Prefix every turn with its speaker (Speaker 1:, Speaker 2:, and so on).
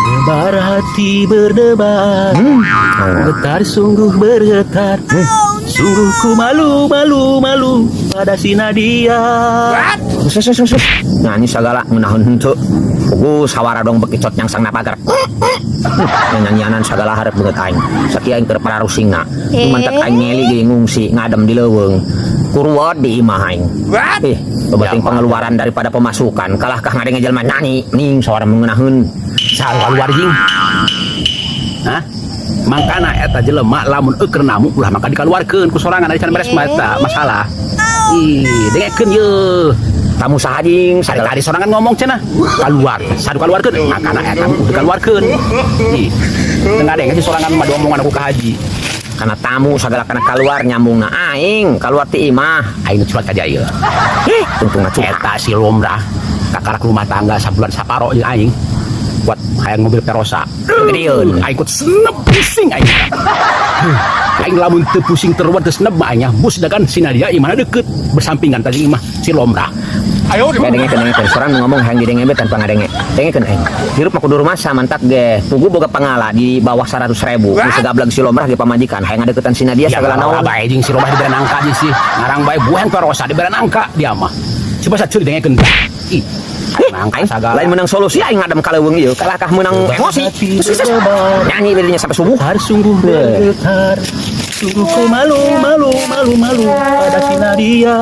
Speaker 1: Debar hati berdebar, getar sungguh bergetar. Sungguh ku malu, malu, malu pada si Nadia.
Speaker 2: Sus. Nyanyi segala ngeunahun henteu. Pugu sawara dong bekicot yang sang napagar. Nyanyianan segala harap beungeut aing. Sakieu aing keur pararusingna. Mantek aing ngeli ge ngungsi ngadem di leuweung. Kurwat di imah aing. Bebeting pengeluaran daripada pemasukan. Kalahkah ngadenge jelema nyanyi ning sawara mengeunahun.
Speaker 1: Sal keluar jing. Hah? Mangkana eta jelema lamun eukeun namu ulah maka dikaluarkeun ku sorangan ari can beres mata masalah. Ih, dengekeun ye.
Speaker 2: Tamu saha jing?
Speaker 1: Tadi sorangan ngomong cenah. Keluar, sadu keluarkeun. Mangkana eta dikaluarkeun. Ih, teu ngadenge si sorangan mah omongan aku ka haji.
Speaker 2: Karena tamu segala kana keluar nyambungna aing keluar ti imah.
Speaker 1: Aing curhat ka jaya.
Speaker 2: Tungtungna curhat.
Speaker 1: Eta si Lomra kakarak rumah tangga sabulan saparo jeung aing. Buat hayang mobil Perosa.
Speaker 2: Gedeun.
Speaker 1: Aing ikut senep pusing aing. Aing lamun teu pusing terus teu senep banyak bus dagan si Nadia imana deket bersampingan tadi imah si Lomra. Ayo
Speaker 2: dengekeun sorang ngomong hayang didenge tanpa ngadenge. Dengekeun aing. Hirup mah kudu rumasa mantap ge. Pugu boga pangala di bawah 100.000. Geus segablag si Lomrah ge pamajikan hayang ngadeukeutan si Nadia sagala naon.
Speaker 1: Bae jeung si Lomrah dibere nangka di sih. Ngarang bae buang Perosa dibere nangka dia mah. Coba saceul dengekeun. Ih.
Speaker 2: Aing lain menang solusi aing ngadem ka leuweung ieu kalahkah menang emosi. Nyanyi berinya sampai subuh.
Speaker 1: Har sungguh bergetar. Sungguh ku malu, malu, malu, malu pada si Nadia.